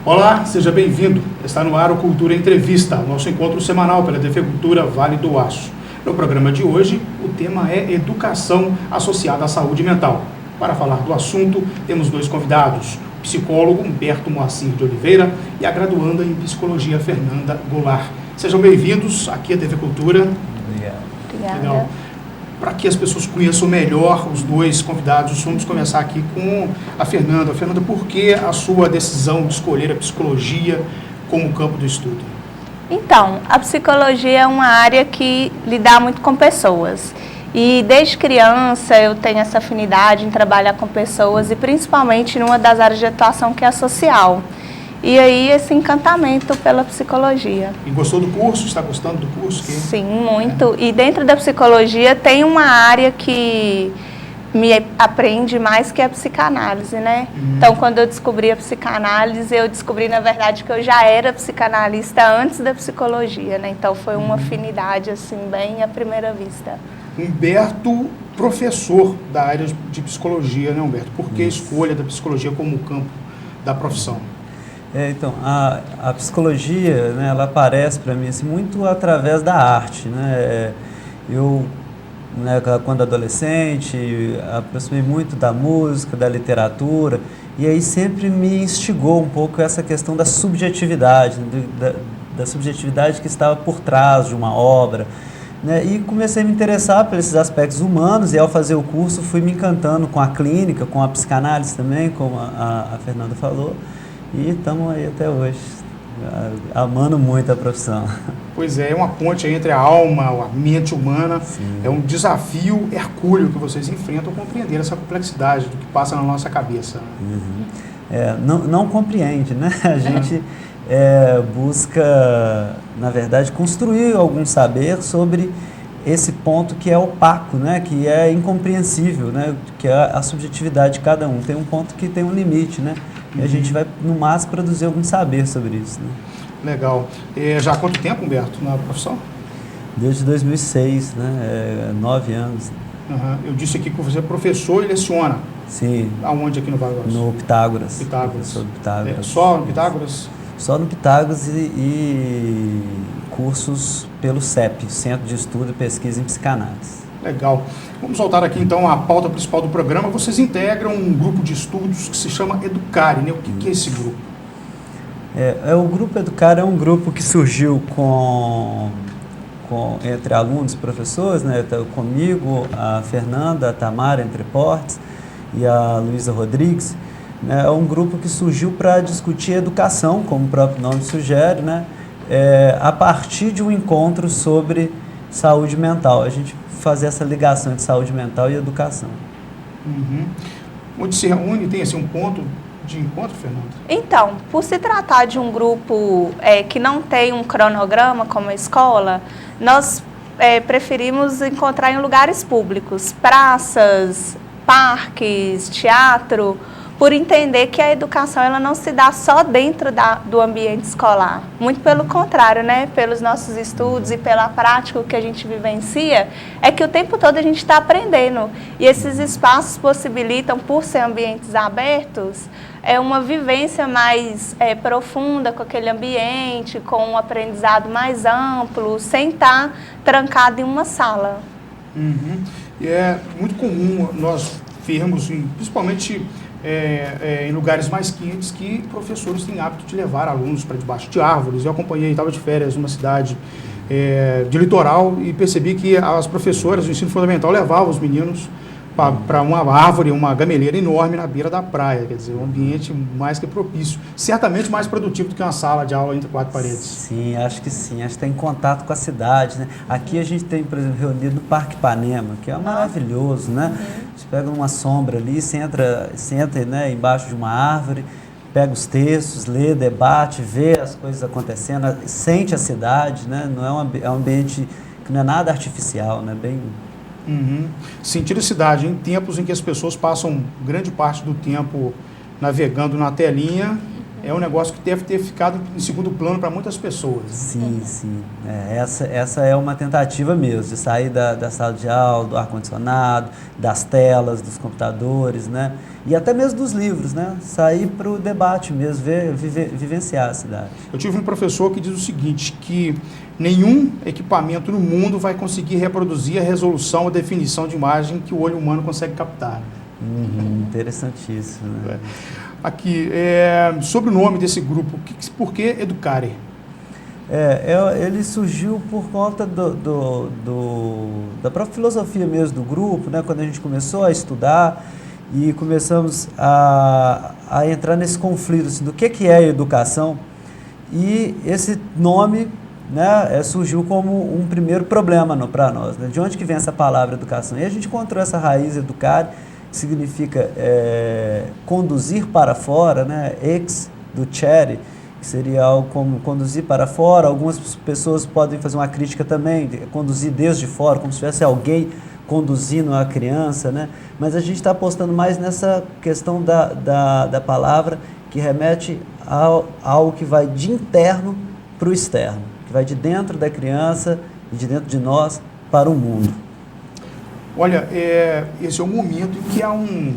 Olá, seja bem-vindo. Está no ar o Cultura Entrevista, nosso encontro semanal pela TV Cultura Vale do Aço. No programa de hoje, o tema é educação associada à saúde mental. Para falar do assunto, temos dois convidados, o psicólogo Humberto Moacir de Oliveira e a graduanda em psicologia Fernanda Goulart. Sejam bem-vindos aqui à TV Cultura. Obrigada. Legal. Para que as pessoas conheçam melhor os dois convidados, vamos começar aqui com a Fernanda. Fernanda, por que a sua decisão de escolher a psicologia como campo do estudo? Então, a psicologia é uma área que lida muito com pessoas. E desde criança eu tenho essa afinidade em trabalhar com pessoas e principalmente numa das áreas de atuação que é a social. E aí esse encantamento pela psicologia. E gostou do curso? Está gostando do curso? Sim, muito. E dentro da psicologia tem uma área que me aprende mais, que é a psicanálise, né? Então, quando eu descobri a psicanálise, eu descobri, na verdade, que eu já era psicanalista antes da psicologia, né? Então, foi uma afinidade, assim, bem à primeira vista. Humberto, professor da área de psicologia, né, Humberto? Por que a escolha da psicologia como campo da profissão? Então, a psicologia, né, ela aparece para mim assim, muito através da arte, né? Eu, né, quando adolescente, aproximei muito da música, da literatura, e aí sempre me instigou um pouco essa questão da subjetividade, da subjetividade que estava por trás de uma obra, né? E comecei a me interessar por esses aspectos humanos, e ao fazer o curso fui me encantando com a clínica, com a psicanálise também, como a Fernanda falou. E estamos aí até hoje, amando muito a profissão. Pois é uma ponte aí entre a alma, a mente humana. Sim. É um desafio hercúleo que vocês enfrentam compreender essa complexidade do que passa na nossa cabeça. Não compreende, né? A gente busca, na verdade, construir algum saber sobre esse ponto que é opaco, né? Que é incompreensível, né? Que é a subjetividade de cada um. Tem um ponto que tem um limite, né? E a gente vai, no máximo, produzir algum saber sobre isso, né? Legal. Já há quanto tempo, Humberto, na profissão? Desde 2006, né? 9 anos. Eu disse aqui que você é professor e leciona. Sim. Aonde aqui no Vale do Aço? No Pitágoras. Pitágoras. Professor do Pitágoras. Só no Pitágoras? Só no Pitágoras e cursos pelo CEP, Centro de Estudo e Pesquisa em Psicanálise. Legal. Vamos voltar aqui então à pauta principal do programa. Vocês integram um grupo de estudos que se chama Educare, né? O que é esse grupo? O Grupo Educare é um grupo que surgiu entre alunos e professores, né? Então, comigo, a Fernanda, a Tamara Entreportes e a Luísa Rodrigues. É um grupo que surgiu para discutir educação, como o próprio nome sugere, né? A partir de um encontro sobre saúde mental. A gente fazer essa ligação entre saúde mental e educação. Onde se reúne, tem assim, um ponto de encontro, Fernanda? Então, por se tratar de um grupo que não tem um cronograma como a escola, nós preferimos encontrar em lugares públicos, praças, parques, teatro, por entender que a educação ela não se dá só dentro do ambiente escolar. Muito pelo contrário, né? Pelos nossos estudos e pela prática que a gente vivencia, é que o tempo todo a gente está aprendendo. E esses espaços possibilitam, por ser ambientes abertos, uma vivência mais profunda com aquele ambiente, com um aprendizado mais amplo, sem estar trancado em uma sala. E é muito comum nós vermos, principalmente em lugares mais quentes, que professores têm hábito de levar alunos para debaixo de árvores. Eu acompanhei, estava de férias numa cidade de litoral e percebi que as professoras do ensino fundamental levavam os meninos para uma árvore, uma gameleira enorme na beira da praia, quer dizer, um ambiente mais que propício, certamente mais produtivo do que uma sala de aula entre quatro paredes. Sim, acho que tem contato com a cidade, né? Aqui a gente tem, por exemplo, reunido no Parque Ipanema, que é maravilhoso, né? Você pega uma sombra ali, senta, né, embaixo de uma árvore, pega os textos, lê, debate, vê as coisas acontecendo, sente a cidade, né? Não é um ambiente que não é nada artificial, né? Bem... Sentir a cidade em tempos em que as pessoas passam grande parte do tempo navegando na telinha, é um negócio que deve ter ficado em segundo plano para muitas pessoas. Sim, sim. Essa é uma tentativa mesmo, de sair da sala de aula, do ar-condicionado, das telas, dos computadores, né? E até mesmo dos livros, né? Sair para o debate mesmo, vivenciar a cidade. Eu tive um professor que diz o seguinte, que nenhum equipamento no mundo vai conseguir reproduzir a resolução, a definição de imagem que o olho humano consegue captar. Interessantíssimo, né? Aqui, sobre o nome desse grupo, por que Educare? Ele surgiu por conta da própria filosofia mesmo do grupo, né? Quando a gente começou a estudar e começamos a entrar nesse conflito assim, do que é a educação, e esse nome, né, surgiu como um primeiro problema para nós, né? De onde que vem essa palavra educação? E a gente encontrou essa raiz Educare, que significa conduzir para fora, né? Ex do cere, que seria algo como conduzir para fora. Algumas pessoas podem fazer uma crítica também, de conduzir desde fora, como se tivesse alguém conduzindo a criança, né? Mas a gente está apostando mais nessa questão da palavra, que remete ao que vai de interno para o externo, que vai de dentro da criança e de dentro de nós para o mundo. Olha, esse é um momento em que há um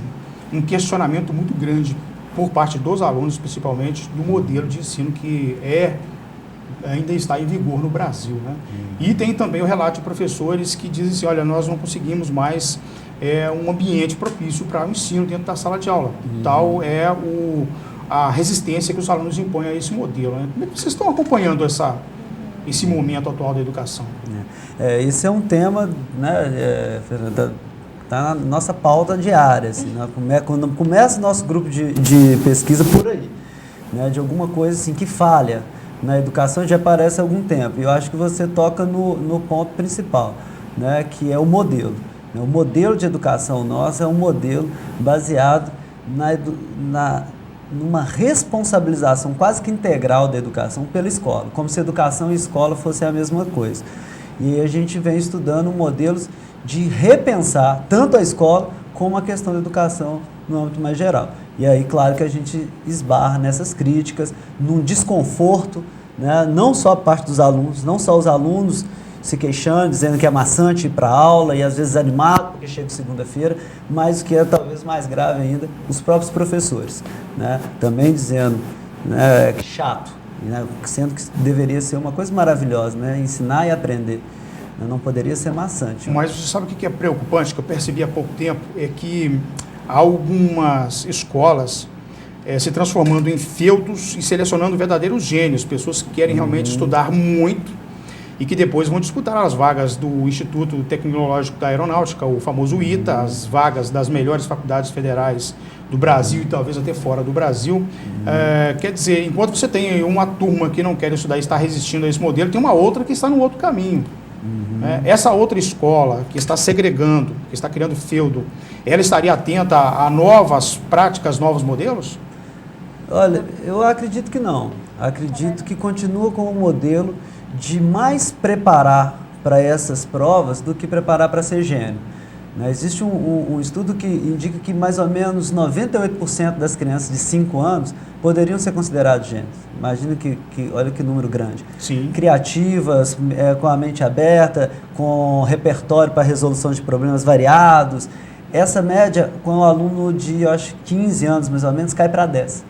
questionamento muito grande por parte dos alunos, principalmente, do modelo de ensino que ainda está em vigor no Brasil, né? E tem também o relato de professores que dizem assim, olha, nós não conseguimos mais um ambiente propício para o ensino dentro da sala de aula. Tal é a resistência que os alunos impõem a esse modelo, né? Como é que vocês estão acompanhando esse momento atual da educação? Esse é um tema, né, Fernanda, está na nossa pauta diária, assim, né? Quando começa o nosso grupo de pesquisa por aí, né, de alguma coisa assim, que falha na educação, já aparece há algum tempo. E eu acho que você toca no ponto principal, né, que é o modelo. O modelo de educação nosso é um modelo baseado numa responsabilização quase que integral da educação pela escola, como se educação e escola fossem a mesma coisa. E a gente vem estudando modelos de repensar tanto a escola como a questão da educação no âmbito mais geral. E aí, claro que a gente esbarra nessas críticas, num desconforto, né? Não só a parte dos alunos, não só os alunos se queixando, dizendo que é maçante ir para a aula e às vezes animado porque chega segunda-feira, mas o que é talvez mais grave ainda, os próprios professores, né? Também dizendo, né, que chato, né? Sendo que deveria ser uma coisa maravilhosa, né? Ensinar e aprender. Não poderia ser maçante. Mas você sabe o que é preocupante, que eu percebi há pouco tempo, é que há algumas escolas se transformando em feudos e selecionando verdadeiros gênios, pessoas que querem realmente estudar muito e que depois vão disputar as vagas do Instituto Tecnológico da Aeronáutica, o famoso ITA, as vagas das melhores faculdades federais do Brasil e talvez até fora do Brasil. Quer dizer, enquanto você tem uma turma que não quer estudar e está resistindo a esse modelo, tem uma outra que está no outro caminho. Essa outra escola que está segregando, que está criando feudo, ela estaria atenta a novas práticas, novos modelos? Olha, eu acredito que não. Acredito que continua com o modelo de mais preparar para essas provas do que preparar para ser gênio. Existe um estudo que indica que mais ou menos 98% das crianças de 5 anos poderiam ser considerados gênios. Imagina olha que número grande. Sim. Criativas, com a mente aberta, com repertório para resolução de problemas variados. Essa média, com o aluno de, eu acho, 15 anos mais ou menos, cai para 10.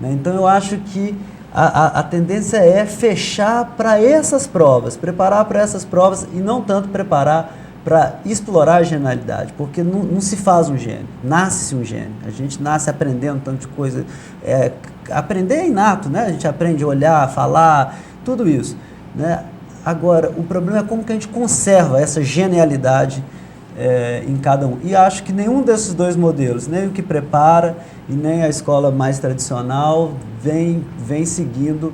Então, eu acho que a tendência é fechar para essas provas, preparar para essas provas e não tanto preparar para explorar a genialidade, porque não se faz um gênio, nasce um gênio. A gente nasce aprendendo tanto de coisa. Aprender é inato, né? A gente aprende a olhar, falar, tudo isso, né? Agora, o problema é como que a gente conserva essa genialidade em cada um. E acho que nenhum desses dois modelos, nem o que prepara e nem a escola mais tradicional, vem seguindo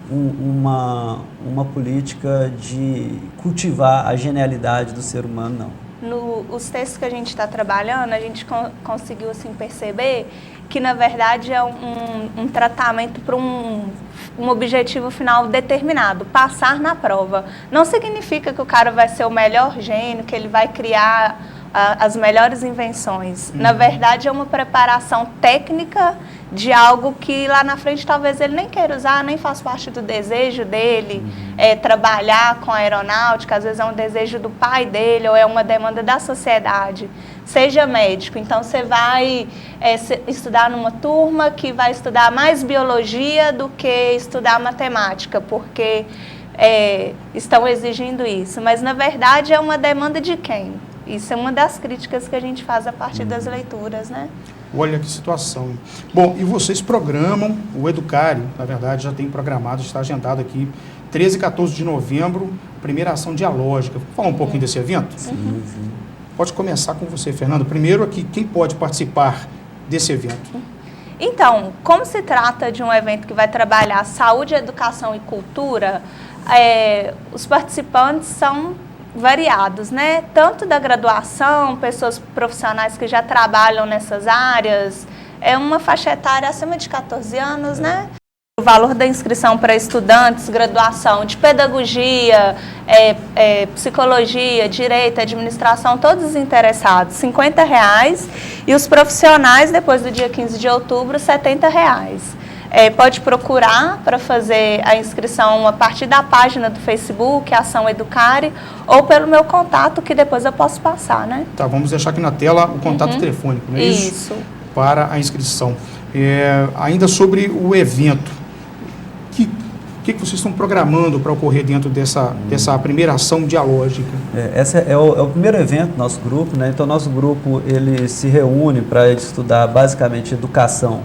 uma política de cultivar a genialidade do ser humano, não. Os textos que a gente está trabalhando, a gente conseguiu assim, perceber que, na verdade, é um tratamento para um objetivo final determinado, passar na prova. Não significa que o cara vai ser o melhor gênio, que ele vai criar as melhores invenções. Na verdade, é uma preparação técnica de algo que lá na frente talvez ele nem queira usar, nem faz parte do desejo dele, trabalhar com aeronáutica, às vezes é um desejo do pai dele ou é uma demanda da sociedade. Seja médico, então você vai estudar numa turma que vai estudar mais biologia do que estudar matemática, porque estão exigindo isso, mas na verdade é uma demanda de quem? Isso é uma das críticas que a gente faz a partir das leituras, né? Olha que situação. Bom, e vocês programam, o Educare, na verdade, já tem programado, está agendado aqui, 13 e 14 de novembro, primeira ação dialógica. Vamos falar um pouquinho desse evento? Sim. Pode começar com você, Fernando. Primeiro aqui, quem pode participar desse evento? Então, como se trata de um evento que vai trabalhar saúde, educação e cultura, os participantes são variados, né? Tanto da graduação, pessoas profissionais que já trabalham nessas áreas, é uma faixa etária acima de 14 anos, né? O valor da inscrição para estudantes, graduação de pedagogia, psicologia, direito, administração, todos os interessados, R$50, e os profissionais, depois do dia 15 de outubro, R$70. Pode procurar para fazer a inscrição a partir da página do Facebook, Ação Educare, ou pelo meu contato, que depois eu posso passar, né? Tá, vamos deixar aqui na tela o contato telefônico, não é isso? Isso. Para a inscrição. Ainda sobre o evento, o que vocês estão programando para ocorrer dentro dessa primeira ação dialógica? Esse é o primeiro evento do nosso grupo, né? Então, nosso grupo ele se reúne para estudar basicamente educação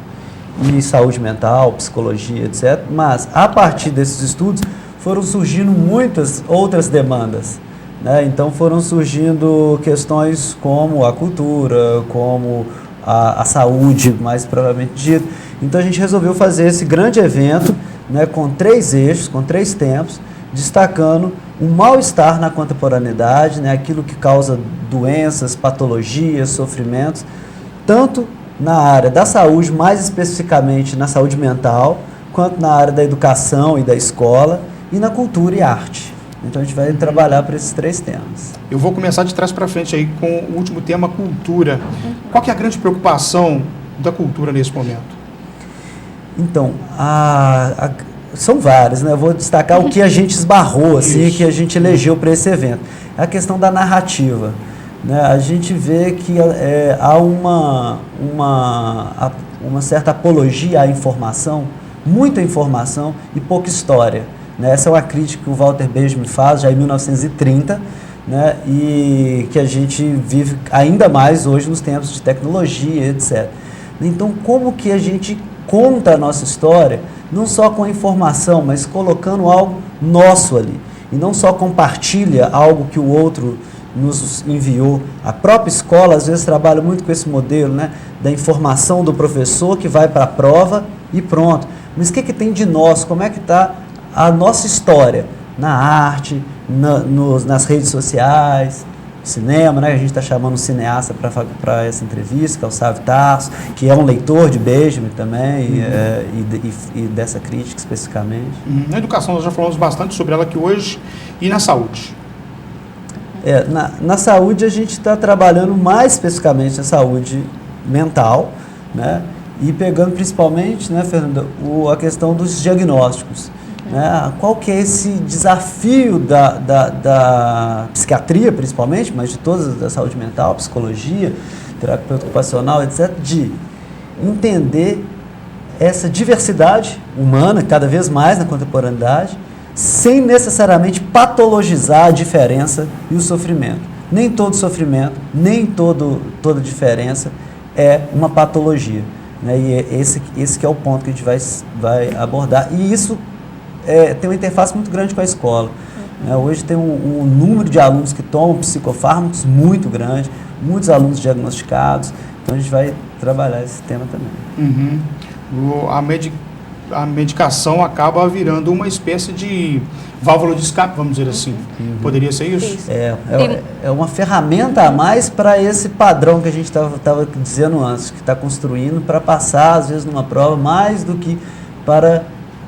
e saúde mental, psicologia, etc. Mas, a partir desses estudos, foram surgindo muitas outras demandas, né? Então, foram surgindo questões como a cultura, como a saúde, mais propriamente dito. Então, a gente resolveu fazer esse grande evento, né, com 3 eixos, com 3 tempos, destacando o mal-estar na contemporaneidade, né, aquilo que causa doenças, patologias, sofrimentos, tanto na área da saúde, mais especificamente na saúde mental, quanto na área da educação e da escola, e na cultura e arte. Então a gente vai trabalhar para esses 3 temas. Eu vou começar de trás para frente aí com o último tema, cultura. Qual que é a grande preocupação da cultura nesse momento? Então, são várias, né? Eu vou destacar o que a gente esbarrou, assim, que a gente elegeu para esse evento. É a questão da narrativa, né? A gente vê que há uma certa apologia à informação, muita informação e pouca história, né? Essa é uma crítica que o Walter Benjamin faz já em 1930, né? E que a gente vive ainda mais hoje nos tempos de tecnologia, etc. Então, como que a gente conta a nossa história, não só com a informação, mas colocando algo nosso ali, e não só compartilha algo que o outro nos enviou. A própria escola, às vezes, trabalha muito com esse modelo, né, da informação do professor que vai para a prova e pronto. Mas o que tem de nós? Como é que está a nossa história? Na arte, nas redes sociais, cinema, né? A gente está chamando um cineasta para essa entrevista, que é o Sávio Tarso, que é um leitor de Benjamin também, e dessa crítica especificamente. Na educação nós já falamos bastante sobre ela aqui hoje, e na saúde? Na saúde a gente está trabalhando mais especificamente a saúde mental, né? E pegando principalmente, né, Fernanda, a questão dos diagnósticos. Né? Qual que é esse desafio da psiquiatria, principalmente, mas de todas, da saúde mental, psicologia, terapia ocupacional, etc., de entender essa diversidade humana, cada vez mais na contemporaneidade, sem necessariamente patologizar a diferença e o sofrimento. Nem todo sofrimento, nem toda diferença é uma patologia. Né? E esse que é o ponto que a gente vai abordar. E isso tem uma interface muito grande com a escola. Hoje tem um número de alunos que tomam psicofármacos muito grande, muitos alunos diagnosticados, então a gente vai trabalhar esse tema também. A medicação acaba virando uma espécie de válvula de escape, vamos dizer assim. Poderia ser isso? É uma ferramenta a mais para esse padrão que a gente estava dizendo antes, que está construindo para passar, às vezes, numa prova, mais do que para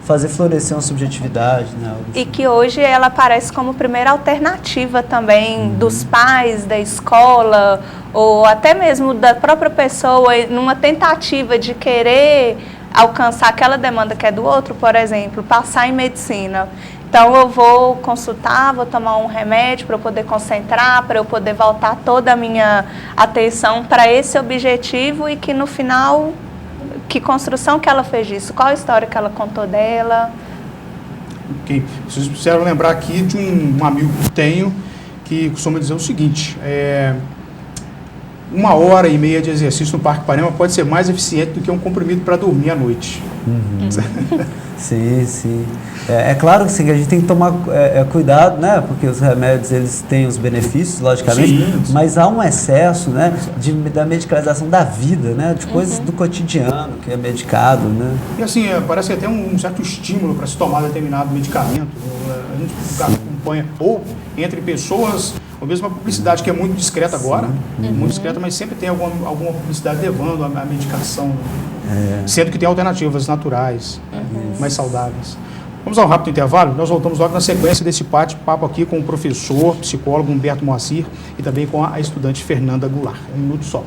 fazer florescer uma subjetividade, né? E que hoje ela aparece como primeira alternativa também dos pais, da escola, ou até mesmo da própria pessoa, numa tentativa de querer alcançar aquela demanda que é do outro, por exemplo, passar em medicina. Então eu vou consultar, vou tomar um remédio para eu poder concentrar, para eu poder voltar toda a minha atenção para esse objetivo e que no final, que construção que ela fez disso, qual a história que ela contou dela. Ok. Vocês precisaram lembrar aqui de um amigo que tenho que costuma dizer o seguinte, 1h30 de exercício no Parque Ipanema pode ser mais eficiente do que um comprimido para dormir à noite. Sim, sim. É claro que sim, a gente tem que tomar cuidado, né? Porque os remédios, eles têm os benefícios, logicamente, sim. Mas há um excesso, né? Da medicalização da vida, né? De coisas do cotidiano, que é medicado, né? E assim, parece que tem um certo estímulo para se tomar determinado medicamento. A gente acompanha, ou entre pessoas, ou mesmo a publicidade, que é muito discreta agora, muito discreta, mas sempre tem alguma publicidade levando a medicação, sendo que tem alternativas naturais, mais saudáveis. Vamos a um rápido intervalo, nós voltamos logo na sequência desse bate-papo aqui com o professor, psicólogo Humberto Moacir e também com a estudante Fernanda Goulart. Um minuto só.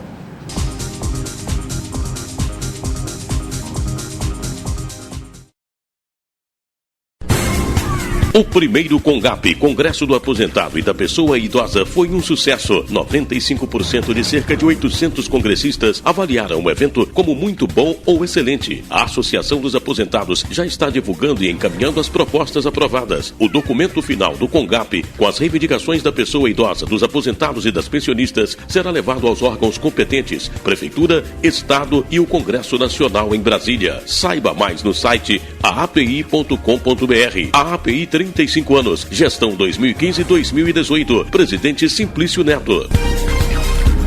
O primeiro CONGAP, Congresso do Aposentado e da Pessoa Idosa, foi um sucesso. 95% de cerca de 800 congressistas avaliaram o evento como muito bom ou excelente. A Associação dos Aposentados já está divulgando e encaminhando as propostas aprovadas. O documento final do CONGAP, com as reivindicações da pessoa idosa, dos aposentados e das pensionistas, será levado aos órgãos competentes, Prefeitura, Estado e o Congresso Nacional em Brasília. Saiba mais no site aapi.com.br. A API 35 anos, gestão 2015-2018, presidente Simplício Neto.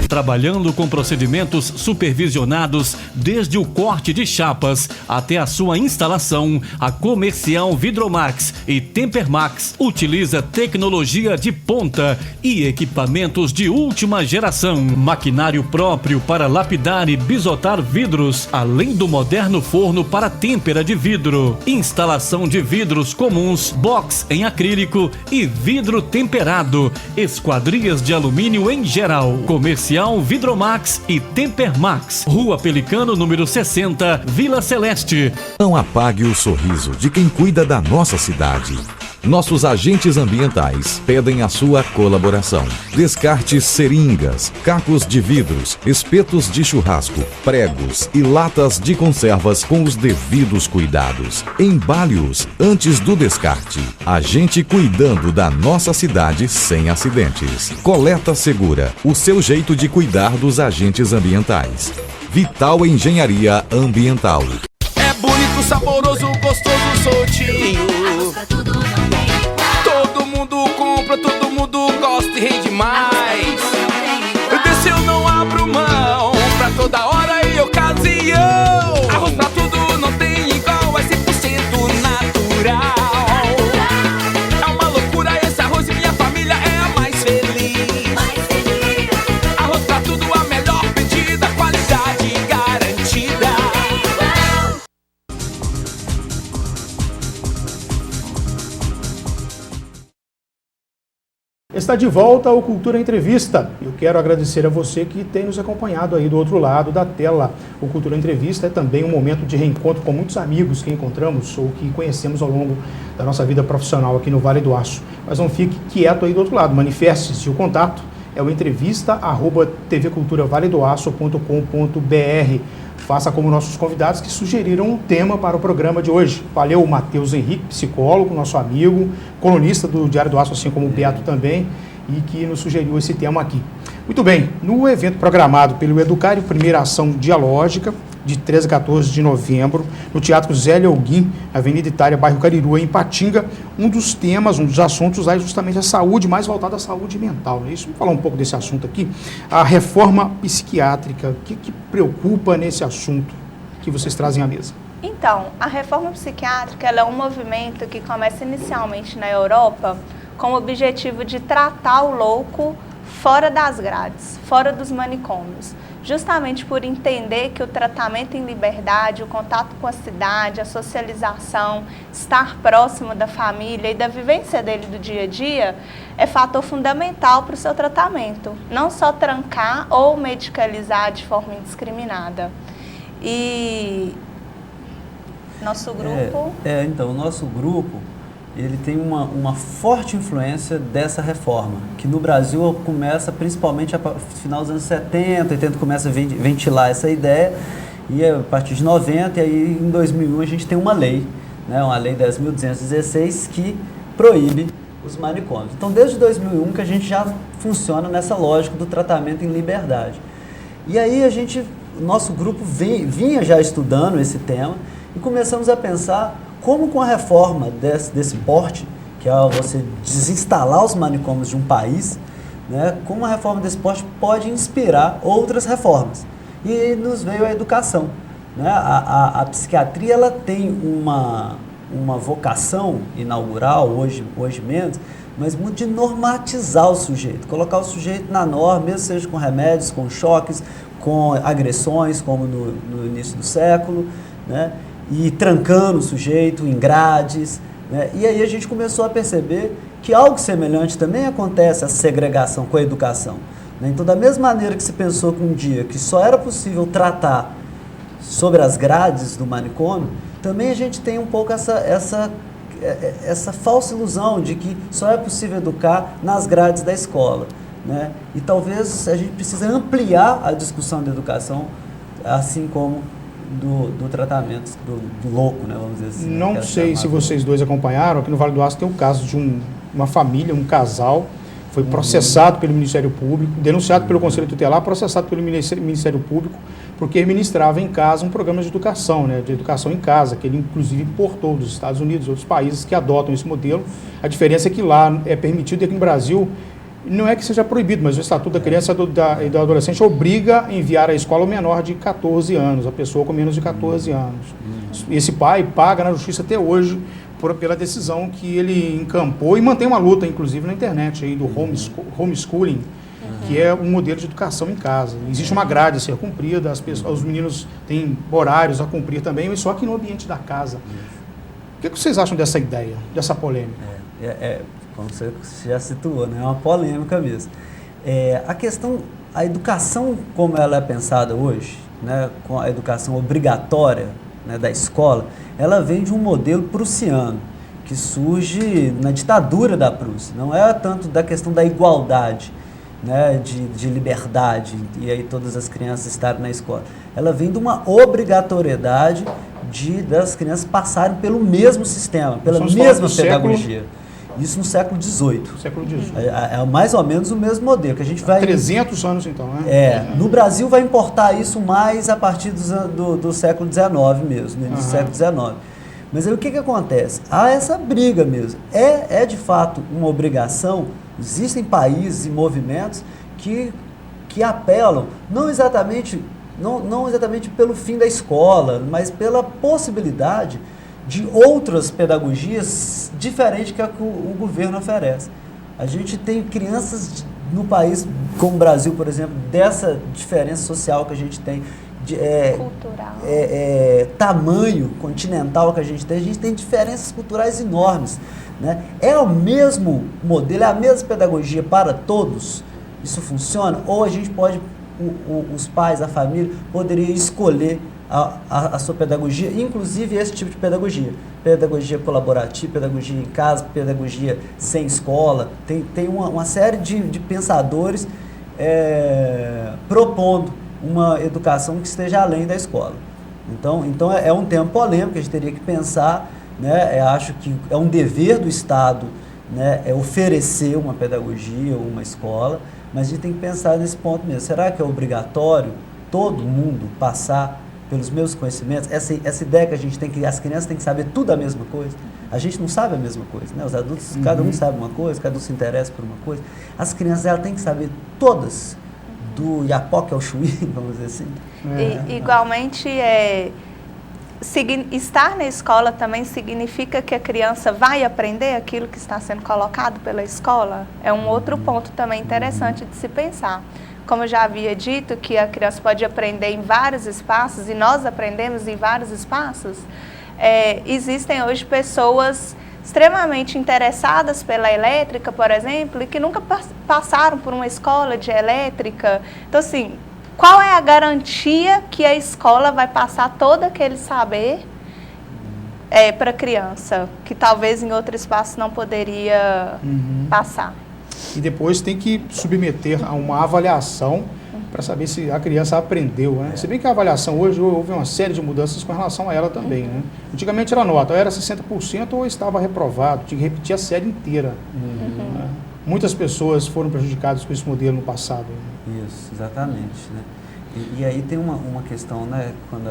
Trabalhando com procedimentos supervisionados desde o corte de chapas até a sua instalação, a Comercial Vidromax e Tempermax utiliza tecnologia de ponta e equipamentos de última geração, maquinário próprio para lapidar e bisotar vidros, além do moderno forno para têmpera de vidro, instalação de vidros comuns, box em acrílico e vidro temperado, esquadrias de alumínio em geral. Comercial Vidromax e Tempermax, Rua Pelicano, número 60, Vila Celeste. Não apague o sorriso de quem cuida da nossa cidade. Nossos agentes ambientais pedem a sua colaboração. Descarte seringas, cacos de vidros, espetos de churrasco, pregos e latas de conservas com os devidos cuidados. Embale-os antes do descarte. A gente cuidando da nossa cidade sem acidentes. Coleta Segura, o seu jeito de cuidar dos agentes ambientais. Vital Engenharia Ambiental. É bonito, saboroso, gostoso, soltinho. Todo mundo compra, todo mundo gosta e rende mais. Desse eu não abro mão, pra toda hora e ocasião. Arroz pra tudo não tem igual, é 100% natural. É uma loucura esse arroz e minha família é a mais feliz. Arroz pra tudo, a melhor pedida, qualidade garantida. Está de volta ao Cultura Entrevista. Eu quero agradecer a você que tem nos acompanhado aí do outro lado da tela. O Cultura Entrevista é também um momento de reencontro com muitos amigos que encontramos ou que conhecemos ao longo da nossa vida profissional aqui no Vale do Aço. Mas não fique quieto aí do outro lado, manifeste-se. O contato é o entrevista@tvculturaValedoaço.com.br. Faça como nossos convidados que sugeriram um tema para o programa de hoje. Valeu, Matheus Henrique, psicólogo, nosso amigo, colunista do Diário do Aço, assim como o Beato também, e que nos sugeriu esse tema aqui. Muito bem, no evento programado pelo Educar, primeira ação dialógica, de 13 a 14 de novembro, no Teatro Zélia Alguim, Avenida Itália, bairro Cariru, em Ipatinga, um dos temas, um dos assuntos lá é justamente a saúde, mais voltada à saúde mental. Né? Isso, vamos falar um pouco desse assunto aqui. A reforma psiquiátrica, o que preocupa nesse assunto que vocês trazem à mesa? Então, a reforma psiquiátrica ela é um movimento que começa inicialmente na Europa com o objetivo de tratar o louco fora das grades, fora dos manicômios, justamente por entender que o tratamento em liberdade, o contato com a cidade, a socialização, estar próximo da família e da vivência dele do dia a dia é fator fundamental para o seu tratamento, não só trancar ou medicalizar de forma indiscriminada. E nosso grupo... Então, o nosso grupo, ele tem uma forte influência dessa reforma, que no Brasil começa principalmente a final dos anos 70, 80, começa a ventilar essa ideia, e a partir de 90, e aí em 2001 a gente tem uma lei, né, uma lei 10.216, que proíbe os manicômios. Então, desde 2001 que a gente já funciona nessa lógica do tratamento em liberdade. E aí nosso grupo vinha já estudando esse tema e começamos a pensar como com a reforma desse porte, que é você desinstalar os manicômios de um país, né, como a reforma desse porte pode inspirar outras reformas. E nos veio a educação. Né? A psiquiatria ela tem uma vocação inaugural, hoje menos, mas muito de normatizar o sujeito, colocar o sujeito na norma, mesmo seja com remédios, com choques, com agressões, como no início do século, né? E trancando o sujeito em grades, né? E aí a gente começou a perceber que algo semelhante também acontece, a segregação com a educação. Né? Então, da mesma maneira que se pensou que um dia que só era possível tratar sobre as grades do manicômio, também a gente tem um pouco essa falsa ilusão de que só é possível educar nas grades da escola. Né? E talvez a gente precise ampliar a discussão da educação, assim como do tratamento do louco, né? Vamos dizer assim. Não sei se vocês dois acompanharam, aqui no Vale do Aço tem o caso de uma família, um casal, foi processado pelo Ministério Público, denunciado pelo Conselho Tutelar, processado pelo Ministério Público, porque ministrava em casa um programa de educação, né, de educação em casa, que ele inclusive importou dos Estados Unidos, outros países que adotam esse modelo. A diferença é que lá é permitido e aqui no Brasil não é que seja proibido, mas o Estatuto da Criança e do Adolescente obriga a enviar à escola o menor de 14 anos, a pessoa com menos de 14 anos. Esse pai paga na justiça até hoje pela decisão que ele encampou e mantém uma luta, inclusive, na internet, aí, do homeschooling, que é um modelo de educação em casa. Existe uma grade a ser cumprida, os meninos têm horários a cumprir também, mas só que no ambiente da casa. O que vocês acham dessa ideia, dessa polêmica? Como você já situou, né? É uma polêmica mesmo. A educação como ela é pensada hoje, né, com a educação obrigatória, né, da escola, ela vem de um modelo prussiano, que surge na ditadura da Prússia. Não é tanto da questão da igualdade, né, de liberdade, e aí todas as crianças estarem na escola. Ela vem de uma obrigatoriedade das crianças passarem pelo mesmo sistema, pela mesma pedagogia. Isso no século XVIII. Século XVIII. É mais ou menos o mesmo modelo que a gente vai... 300 anos então, né? No Brasil vai importar isso mais a partir do século XIX mesmo, no início do século XIX. Mas aí o que acontece? Há essa briga mesmo. É de fato uma obrigação, existem países e movimentos que apelam não exatamente pelo fim da escola, mas pela possibilidade de outras pedagogias diferentes que a que o governo oferece. A gente tem crianças no país, como o Brasil, por exemplo, dessa diferença social que a gente tem, cultural, tamanho continental que a gente tem diferenças culturais enormes. Né? É o mesmo modelo, é a mesma pedagogia para todos? Isso funciona? Ou a gente pode, os pais, a família, poderia escolher a sua pedagogia, inclusive esse tipo de pedagogia colaborativa, pedagogia em casa, pedagogia sem escola, tem uma série de pensadores propondo uma educação que esteja além da escola. Então é um tema polêmico que a gente teria que pensar, né? Acho que é um dever do Estado, né, oferecer uma pedagogia, uma escola, mas a gente tem que pensar nesse ponto mesmo. Será que é obrigatório todo mundo passar pelos meus conhecimentos? Essa ideia que a gente tem que as crianças têm que saber tudo a mesma coisa. A gente não sabe a mesma coisa, né? Os adultos, cada um sabe uma coisa, cada um se interessa por uma coisa. As crianças, elas têm que saber todas, do Iapoque ao Chuí, vamos dizer assim. Igualmente, estar na escola também significa que a criança vai aprender aquilo que está sendo colocado pela escola? É um outro ponto também interessante de se pensar. Como eu já havia dito, que a criança pode aprender em vários espaços, e nós aprendemos em vários espaços, existem hoje pessoas extremamente interessadas pela elétrica, por exemplo, e que nunca passaram por uma escola de elétrica. Então, assim, qual é a garantia que a escola vai passar todo aquele saber para a criança, que talvez em outro espaço não poderia passar? E depois tem que submeter a uma avaliação para saber se a criança aprendeu, né? Se bem que a avaliação hoje houve uma série de mudanças com relação a ela também, né? Antigamente era nota, ou era 60% ou estava reprovado, tinha que repetir a série inteira. Né? Muitas pessoas foram prejudicadas com esse modelo no passado. Né? Isso, exatamente. Né? E aí tem uma questão, né, quando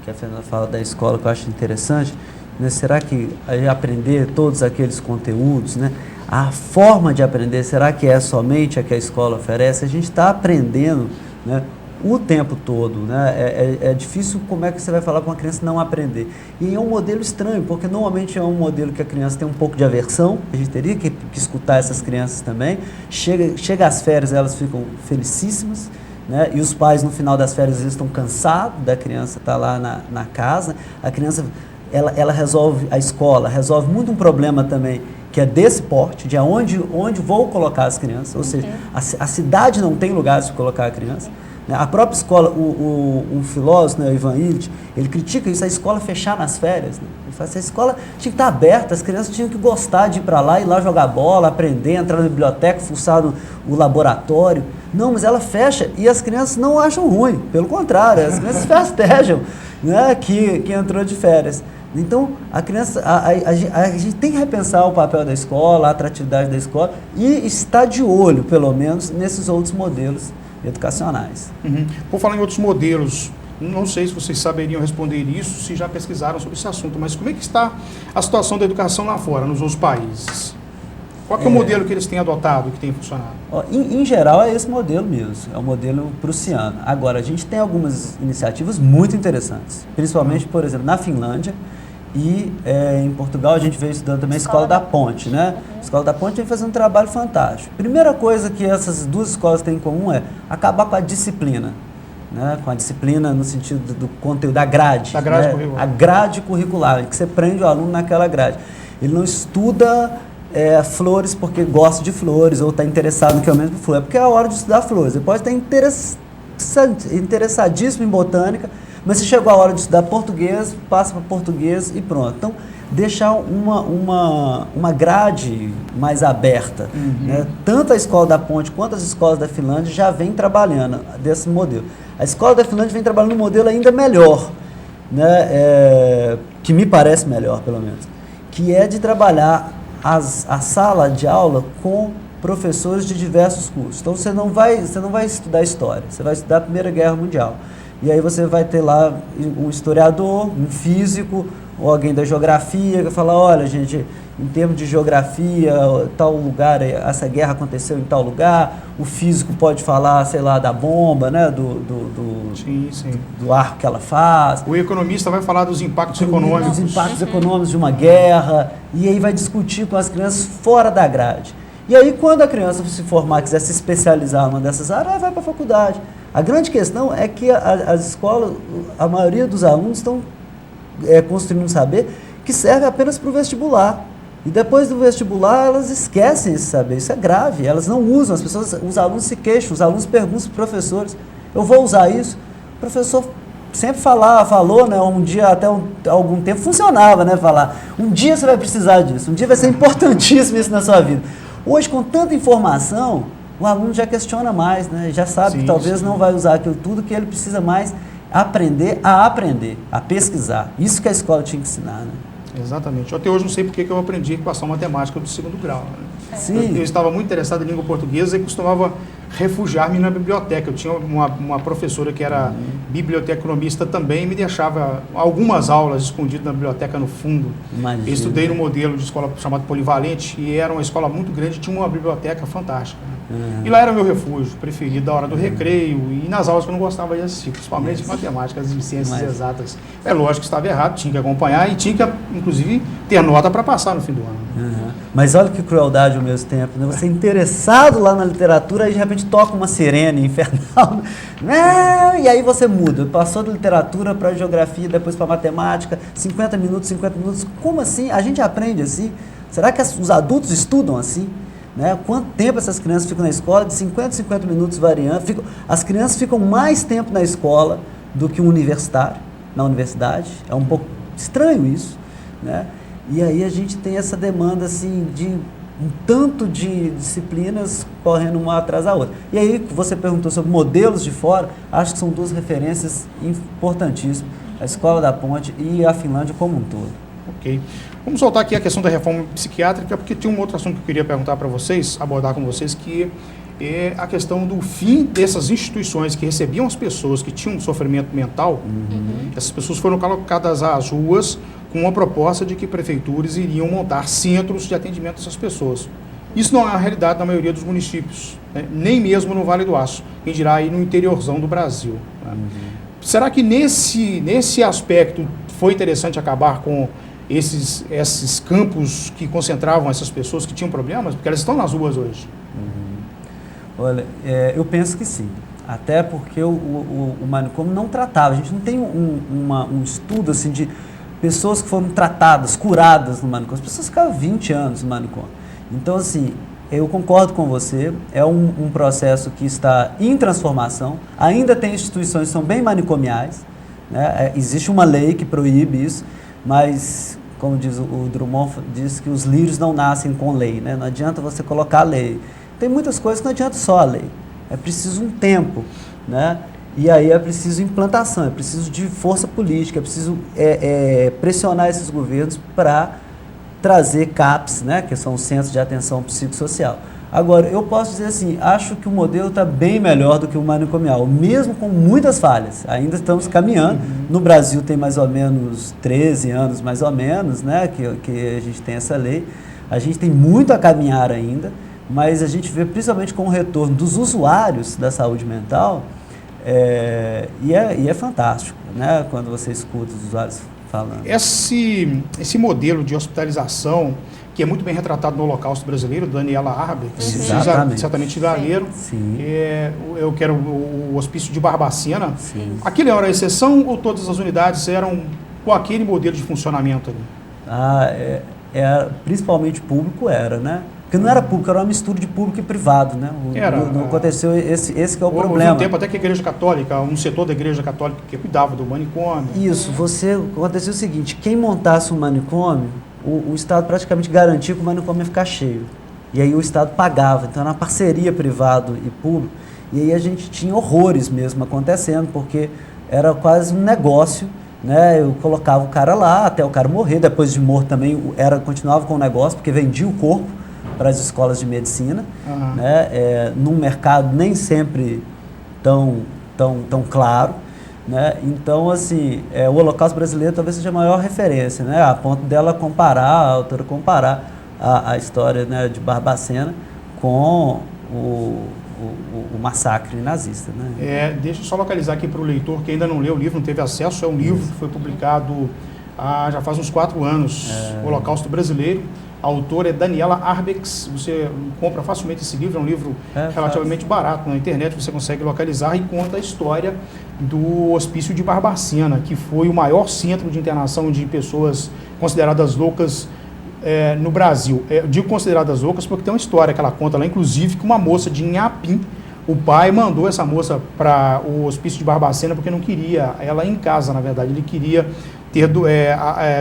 que a Fernanda fala da escola, que eu acho interessante, né? Será que aprender todos aqueles conteúdos, né? A forma de aprender, será que é somente a que a escola oferece? A gente está aprendendo, né, o tempo todo, né? É difícil como é que você vai falar com uma criança não aprender. E é um modelo estranho, porque normalmente é um modelo que a criança tem um pouco de aversão, a gente teria que escutar essas crianças também. Chega às férias, elas ficam felicíssimas, né? E os pais no final das férias eles estão cansados da criança estar lá na casa. A criança, ela resolve, a escola resolve muito um problema também, que é desse porte, de onde vou colocar as crianças, ou seja, a cidade não tem lugares para colocar a criança. Né? A própria escola, um filósofo, né, o Ivan Illich, ele critica isso, a escola fechar nas férias. Né? Ele fala assim, a escola tinha que estar aberta, as crianças tinham que gostar de ir para lá, ir lá jogar bola, aprender, entrar na biblioteca, fuçar no laboratório. Não, mas ela fecha e as crianças não acham ruim, pelo contrário, as crianças festejam, né, que entrou de férias. Então, a criança, a gente tem que repensar o papel da escola, a atratividade da escola e estar de olho, pelo menos, nesses outros modelos educacionais. Por falar em outros modelos, não sei se vocês saberiam responder isso, se já pesquisaram sobre esse assunto, mas como é que está a situação da educação lá fora, nos outros países? Qual que é o modelo que eles têm adotado, que tem funcionado? Em geral, é esse modelo mesmo, é o modelo prussiano. Agora, a gente tem algumas iniciativas muito interessantes, principalmente, por exemplo, na Finlândia, e em Portugal a gente veio estudando também a Escola da Ponte, né? A Escola da Ponte vem fazendo um trabalho fantástico. Primeira coisa que essas duas escolas têm em comum é acabar com a disciplina, né? Com a disciplina no sentido do conteúdo, da grade. Da grade, né? curricular. A grade curricular, que você prende o aluno naquela grade. Ele não estuda flores porque gosta de flores ou está interessado no que é o mesmo flor, é porque é a hora de estudar flores. Ele pode estar interessadíssimo em botânica, mas se chegou a hora de estudar português, passa para português e pronto. Então, deixar uma grade mais aberta. Né? Tanto a Escola da Ponte quanto as escolas da Finlândia já vêm trabalhando desse modelo. A Escola da Finlândia vem trabalhando um modelo ainda melhor, né? Que me parece melhor, pelo menos, que é de trabalhar a sala de aula com professores de diversos cursos. Então, você não vai estudar história, você vai estudar a Primeira Guerra Mundial. E aí você vai ter lá um historiador, um físico, ou alguém da geografia, que fala, olha, gente, em termos de geografia, tal lugar, essa guerra aconteceu em tal lugar, o físico pode falar, sei lá, da bomba, né, do arco que ela faz. O economista vai falar dos impactos econômicos. Dos impactos econômicos de uma guerra, e aí vai discutir com as crianças fora da grade. E aí, quando a criança se formar, quiser se especializar numa dessas áreas, vai para a faculdade. A grande questão é que as escolas, a maioria dos alunos estão construindo um saber que serve apenas para o vestibular. E depois do vestibular, elas esquecem esse saber. Isso é grave. Elas não usam. Os alunos se queixam, os alunos perguntam para os professores, eu vou usar isso? O professor sempre falou, né, um dia, até algum tempo, funcionava, né, falar, um dia você vai precisar disso, um dia vai ser importantíssimo isso na sua vida. Hoje, com tanta informação, o aluno já questiona mais, né? Já sabe que talvez não vai usar aquilo tudo, que ele precisa mais aprender, a pesquisar. Isso que a escola tinha que ensinar, né? Exatamente. Até hoje não sei porque que eu aprendi equação matemática do segundo grau. Né? Sim. Eu estava muito interessado em língua portuguesa e costumava refugiar-me na biblioteca. Eu tinha uma professora que era biblioteconomista também e me deixava algumas aulas escondidas na biblioteca no fundo. Imagina. Eu estudei no modelo de escola chamado Polivalente e era uma escola muito grande, tinha uma biblioteca fantástica. Né? E lá era o meu refúgio preferido, da hora do recreio e nas aulas que eu não gostava de assistir, principalmente matemáticas e ciências exatas. É lógico que estava errado, tinha que acompanhar e tinha que, inclusive, ter nota para passar no fim do ano. Mas olha que crueldade ao mesmo tempo, né? Você é interessado lá na literatura, aí de repente toca uma sirene infernal, né? E aí você muda, passou da literatura para geografia, depois para matemática, 50 minutos, como assim? A gente aprende assim? Será que os adultos estudam assim? Né? Quanto tempo essas crianças ficam na escola? De 50 minutos variando. As crianças ficam mais tempo na escola do que um universitário, na universidade. É um pouco estranho isso, né? E aí a gente tem essa demanda assim, de um tanto de disciplinas correndo uma atrás da outra. E aí você perguntou sobre modelos de fora, acho que são duas referências importantíssimas, a Escola da Ponte e a Finlândia como um todo. Ok. Vamos soltar aqui a questão da reforma psiquiátrica, porque tem um outro assunto que eu queria perguntar para vocês, abordar com vocês, que é a questão do fim dessas instituições que recebiam as pessoas que tinham sofrimento mental. Essas pessoas foram colocadas às ruas com uma proposta de que prefeituras iriam montar centros de atendimento a essas pessoas. Isso não é a realidade na maioria dos municípios, né? Nem mesmo no Vale do Aço, quem dirá aí no interiorzão do Brasil. Né? Será que nesse aspecto foi interessante acabar com esses campos que concentravam essas pessoas que tinham problemas? Porque elas estão nas ruas hoje. Olha, eu penso que sim. Até porque o manicômio não tratava. A gente não tem um estudo assim, de pessoas que foram tratadas, curadas no manicômio. As pessoas ficavam 20 anos no manicômio. Então, assim, eu concordo com você. É um processo que está em transformação. Ainda tem instituições que são bem manicomiais. Né? Existe uma lei que proíbe isso. Mas, como diz o Drummond, diz que os lírios não nascem com lei, né? Não adianta você colocar a lei. Tem muitas coisas que não adianta só a lei. É preciso um tempo, né? E aí é preciso implantação, é preciso de força política, é preciso pressionar esses governos para trazer CAPs, né? Que são os Centros de Atenção Psicossocial. Agora, eu posso dizer assim, acho que o modelo está bem melhor do que o manicomial, mesmo com muitas falhas. Ainda estamos caminhando. No Brasil tem mais ou menos 13 anos, mais ou menos, né, que a gente tem essa lei. A gente tem muito a caminhar ainda, mas a gente vê principalmente com o retorno dos usuários da saúde mental, e é fantástico, né, quando você escuta os usuários falando. Esse modelo de hospitalização, que é muito bem retratado no Holocausto Brasileiro, Daniela Arber, que certamente já leram. Eu quero o Hospício de Barbacena. Sim. Aquilo era a exceção ou todas as unidades eram com aquele modelo de funcionamento ali? Principalmente público era, né? Porque não era público, era uma mistura de público e privado, né? Não aconteceu esse que é o problema. Houve um tempo até que a Igreja Católica, um setor da Igreja Católica que cuidava do manicômio. Isso, aconteceu o seguinte, quem montasse um manicômio, o Estado praticamente garantia que o manicômio ia ficar cheio. E aí o Estado pagava, então era uma parceria privado e público. E aí a gente tinha horrores mesmo acontecendo, porque era quase um negócio, né? Eu colocava o cara lá até o cara morrer, depois de morto também continuava com o negócio, porque vendia o corpo para as escolas de medicina, né? Num mercado nem sempre tão claro. Né? Então, assim, o Holocausto Brasileiro talvez seja a maior referência, né? A ponto dela comparar, a autora comparar a história, né, de Barbacena com o massacre nazista. Né? Deixa eu só localizar aqui para o leitor que ainda não leu o livro, não teve acesso, é um livro que foi publicado já faz uns 4 anos, o Holocausto Brasileiro. A autora é Daniela Arbex, você compra facilmente esse livro, é um livro relativamente barato na internet, você consegue localizar e conta a história do Hospício de Barbacena, que foi o maior centro de internação de pessoas consideradas loucas no Brasil. Digo consideradas loucas porque tem uma história que ela conta lá, inclusive, que uma moça de Inhapim, o pai mandou essa moça para o Hospício de Barbacena porque não queria ela em casa, na verdade, ele queria ter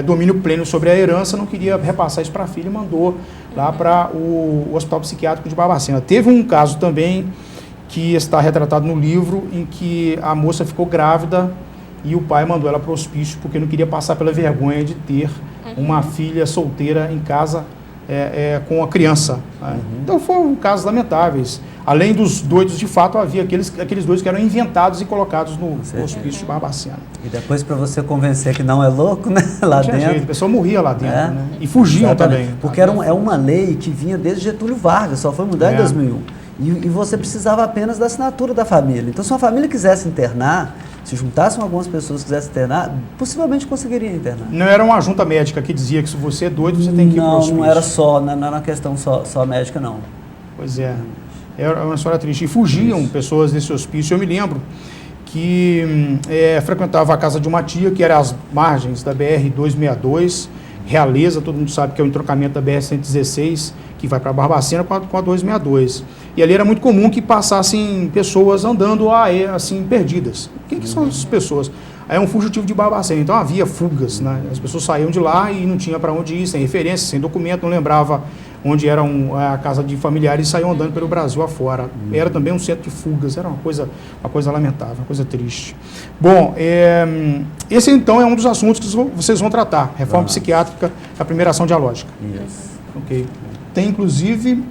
domínio pleno sobre a herança, não queria repassar isso para a filha e mandou lá para o Hospital Psiquiátrico de Barbacena. Teve um caso também que está retratado no livro, em que a moça ficou grávida e o pai mandou ela para o hospício porque não queria passar pela vergonha de ter uma filha solteira em casa com a criança. Né? Então foram casos lamentáveis. Além dos doidos, de fato, havia aqueles doidos que eram inventados e colocados no hospício de Barbacena. E depois, para você convencer que não é louco, né? Lá não tinha dentro. jeito, a pessoa morria lá dentro, né? E fugiam Exatamente. também. Porque é uma lei que vinha desde Getúlio Vargas, só foi mudar em 2001. E você precisava apenas da assinatura da família. Então, se uma família quisesse internar, se juntassem algumas pessoas que quisessem internar, possivelmente conseguiria internar. Não era uma junta médica que dizia que se você é doido, você tem que ir para o hospício. Não era só, não era uma questão só médica, não. Pois é. Era uma história triste. E fugiam pessoas desse hospício. Eu me lembro que frequentava a casa de uma tia, que era às margens da BR-262, Realeza, todo mundo sabe que é o entroncamento da BR-116, que vai para Barbacena com a 262. E ali era muito comum que passassem pessoas andando assim, perdidas. Quem que são essas pessoas? Aí é um fugitivo de Barbacena. Então havia fugas, né? As pessoas saíam de lá e não tinha para onde ir, sem referência, sem documento, não lembrava onde era a casa de familiares e saíam andando pelo Brasil afora. Era também um centro de fugas, era uma coisa lamentável, uma coisa triste. Bom, esse então é um dos assuntos que vocês vão tratar, reforma psiquiátrica, a primeira ação dialógica. Isso. Ok. Tem inclusive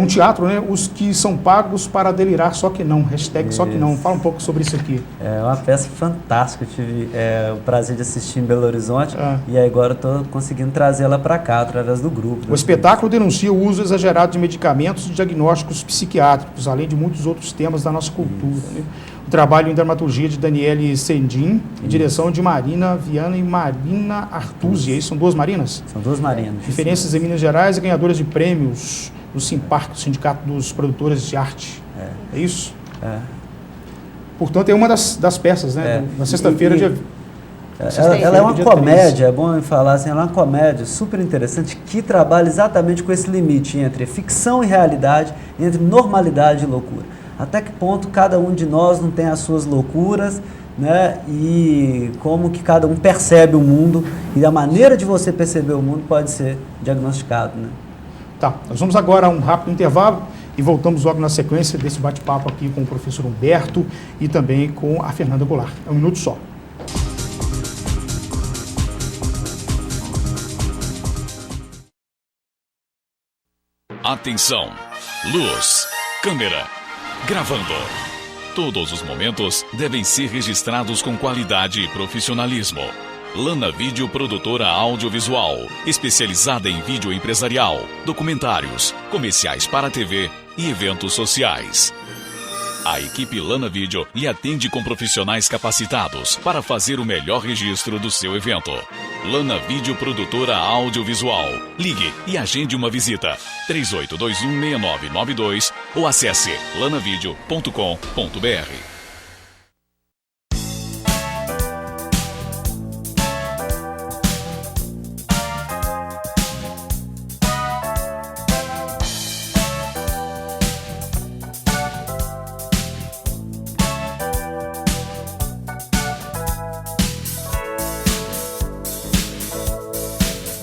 um teatro, né? Os que são pagos para delirar, só que não, hashtag só que não. Fala um pouco sobre isso aqui. É uma peça fantástica, eu tive o prazer de assistir em Belo Horizonte e agora estou conseguindo trazê-la para cá através do grupo. O espetáculo denuncia o uso exagerado de medicamentos e diagnósticos psiquiátricos, além de muitos outros temas da nossa cultura. Né? O trabalho em dramaturgia de Daniele Sendin, em direção de Marina Viana e Marina Artuzzi. São duas Marinas? São duas Marinas. Referências em Minas Gerais e ganhadoras de prêmios do Simparc, do Sindicato dos Produtores de Arte. É isso? Portanto, é uma das peças, né? Na sexta-feira, ela é uma comédia, é bom falar assim, ela é uma comédia super interessante que trabalha exatamente com esse limite entre ficção e realidade, entre normalidade e loucura. Até que ponto cada um de nós não tem as suas loucuras, né? E como que cada um percebe o mundo e a maneira de você perceber o mundo pode ser diagnosticado, né? Tá, nós vamos agora a um rápido intervalo e voltamos logo na sequência desse bate-papo aqui com o professor Humberto e também com a Fernanda Goulart. É um minuto só. Atenção, luz, câmera, gravando. Todos os momentos devem ser registrados com qualidade e profissionalismo. Lana Vídeo Produtora Audiovisual, especializada em vídeo empresarial, documentários, comerciais para TV e eventos sociais. A equipe Lana Vídeo lhe atende com profissionais capacitados para fazer o melhor registro do seu evento. Lana Vídeo Produtora Audiovisual. Ligue e agende uma visita. 38216992 ou acesse lanavideo.com.br.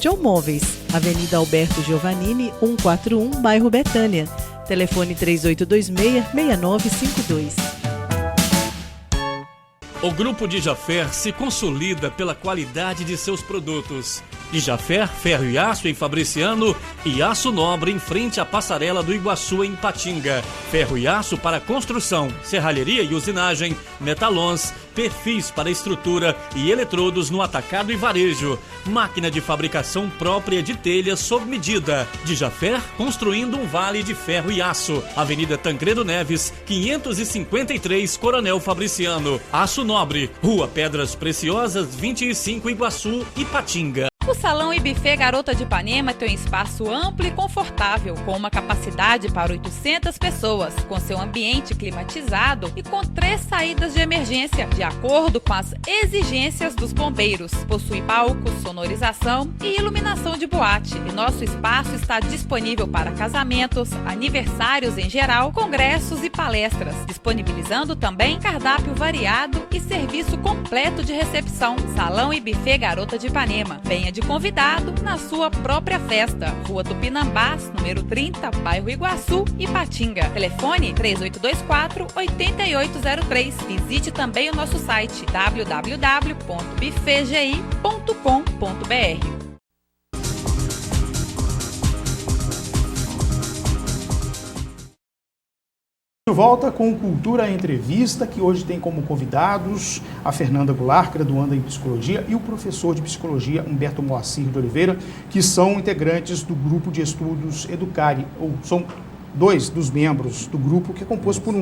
John Móveis, Avenida Alberto Giovannini, 141, bairro Betânia. Telefone 3826-6952. O Grupo Dijaffer se consolida pela qualidade de seus produtos. Dijaffer, ferro e aço em Fabriciano e aço nobre em frente à passarela do Iguaçu em Patinga. Ferro e aço para construção, serralheria e usinagem, metalons, perfis para estrutura e eletrodos no atacado e varejo. Máquina de fabricação própria de telhas sob medida. Dijaffer, construindo um vale de ferro e aço. Avenida Tancredo Neves, 553, Coronel Fabriciano. Aço Nobre, Rua Pedras Preciosas, 25, Iguaçu, Ipatinga. O Salão e Buffet Garota de Ipanema tem um espaço amplo e confortável, com uma capacidade para 800 pessoas, com seu ambiente climatizado e com 3 saídas de emergência, de acordo com as exigências dos bombeiros. Possui palco, sonorização e iluminação de boate. E nosso espaço está disponível para casamentos, aniversários em geral, congressos e palestras, disponibilizando também cardápio variado e serviço completo de recepção. Salão e Buffet Garota de Ipanema. Venha de convidado na sua própria festa. Rua Tupinambás, número 30, bairro Iguaçu, Ipatinga. Telefone 3824-8803. Visite também o nosso site www.bifegi.com.br. De volta com Cultura Entrevista, que hoje tem como convidados a Fernanda Goulart, graduanda em Psicologia, e o professor de Psicologia Humberto Moacir de Oliveira, que são integrantes do grupo de estudos Educare, ou são dois dos membros do grupo, que é composto por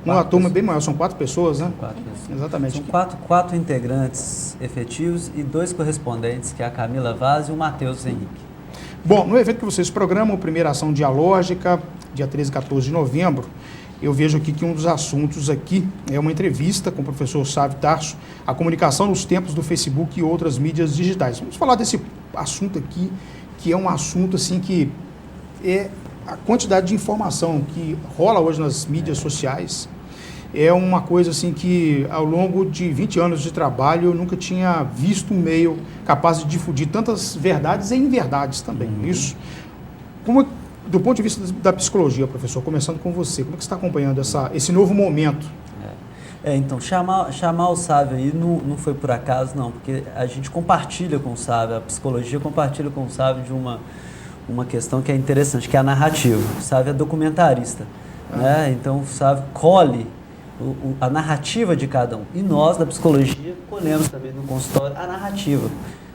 uma turma bem maior, são 4 pessoas, né? 4 pessoas. Exatamente. São quatro integrantes efetivos e 2 correspondentes, que é a Camila Vaz e o Matheus Henrique. Bom, no evento que vocês programam, Primeira Ação Dialógica, dia 13 e 14 de novembro, eu vejo aqui que um dos assuntos aqui é uma entrevista com o professor Sávio Tarso, a comunicação nos tempos do Facebook e outras mídias digitais. Vamos falar desse assunto aqui, que é um assunto assim que é a quantidade de informação que rola hoje nas mídias sociais. É uma coisa assim que ao longo de 20 anos de trabalho eu nunca tinha visto um meio capaz de difundir tantas verdades e inverdades também. Isso. Do ponto de vista da psicologia, professor, começando com você, como é que você está acompanhando esse novo momento? Então, chamar o Sávio aí não foi por acaso, não, porque a gente compartilha com o Sávio, a psicologia compartilha com o Sávio de uma questão que é interessante, que é a narrativa. O Sávio é documentarista, né? Então o Sávio colhe a narrativa de cada um. E nós, da psicologia, colhemos também no consultório a narrativa.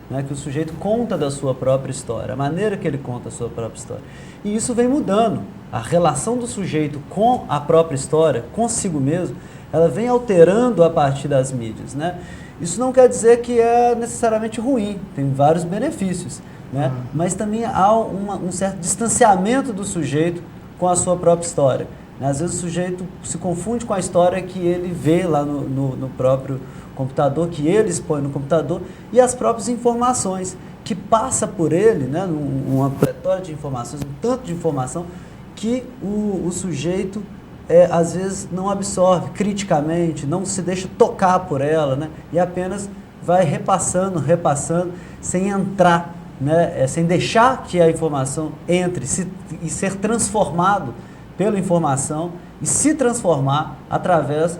Né, que o sujeito conta da sua própria história, a maneira que ele conta a sua própria história. E isso vem mudando. A relação do sujeito com a própria história, consigo mesmo, ela vem alterando a partir das mídias. Né? Isso não quer dizer que é necessariamente ruim, tem vários benefícios, né? Mas também há um certo distanciamento do sujeito com a sua própria história. Né? Às vezes o sujeito se confunde com a história que ele vê lá no próprio computador, que ele expõe no computador, e as próprias informações que passa por ele, né, uma pletora de informações, um tanto de informação que o sujeito às vezes não absorve criticamente, não se deixa tocar por ela, né, e apenas vai repassando, sem entrar, né, sem deixar que a informação entre e ser transformado pela informação e se transformar através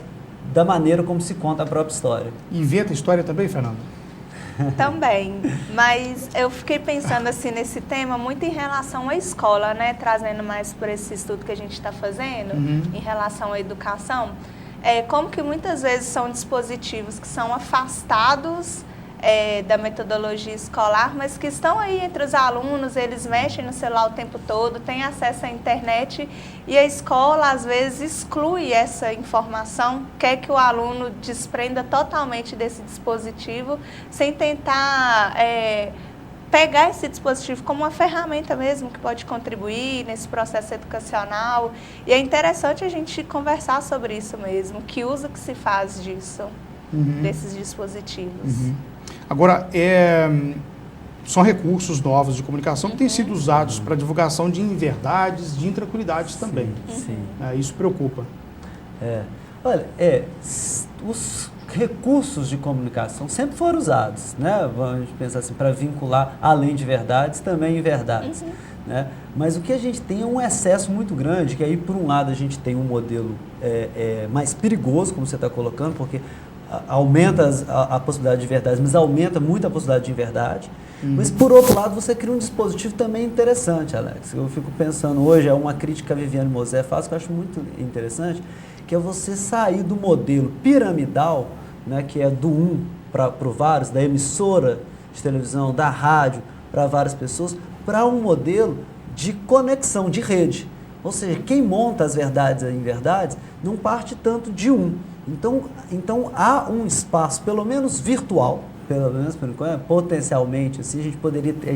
da maneira como se conta a própria história. Inventa história também, Fernanda? Também, mas eu fiquei pensando assim nesse tema muito em relação à escola, né? Trazendo mais por esse estudo que a gente está fazendo, em relação à educação. Como que muitas vezes são dispositivos que são afastados da metodologia escolar, mas que estão aí entre os alunos, eles mexem no celular o tempo todo, têm acesso à internet e a escola às vezes exclui essa informação, quer que o aluno desprenda totalmente desse dispositivo, sem tentar pegar esse dispositivo como uma ferramenta mesmo que pode contribuir nesse processo educacional. E é interessante a gente conversar sobre isso mesmo, que uso que se faz disso, desses dispositivos. Agora, são recursos novos de comunicação que têm sido usados para divulgação de inverdades, de intranquilidades também. Sim. Isso preocupa. Olha, os recursos de comunicação sempre foram usados, né? Vamos pensar assim, para vincular, além de verdades, também inverdades. Né? Mas o que a gente tem é um excesso muito grande, que aí, por um lado, a gente tem um modelo mais perigoso, como você está colocando, porque aumenta a possibilidade de verdade, mas aumenta muito a possibilidade de inverdade. Mas, por outro lado, você cria um dispositivo também interessante, Alex. Eu fico pensando hoje, é uma crítica que a Viviane Mosé faz, que eu acho muito interessante, que é você sair do modelo piramidal, né, que é do para vários, da emissora de televisão, da rádio, para várias pessoas, para um modelo de conexão, de rede. Ou seja, quem monta as verdades e inverdades não parte tanto de um. Então há um espaço, pelo menos virtual, pelo menos potencialmente, assim, a gente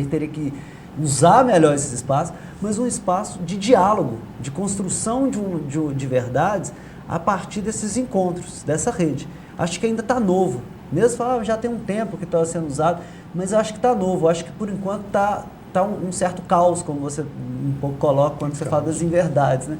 teria que usar melhor esses espaços, mas um espaço de diálogo, de construção de verdades a partir desses encontros, dessa rede. Acho que ainda está novo. Mesmo falar, já tem um tempo que está sendo usado, mas eu acho que está novo. Eu acho que por enquanto está um certo caos, como você um pouco coloca quando você fala das inverdades, né?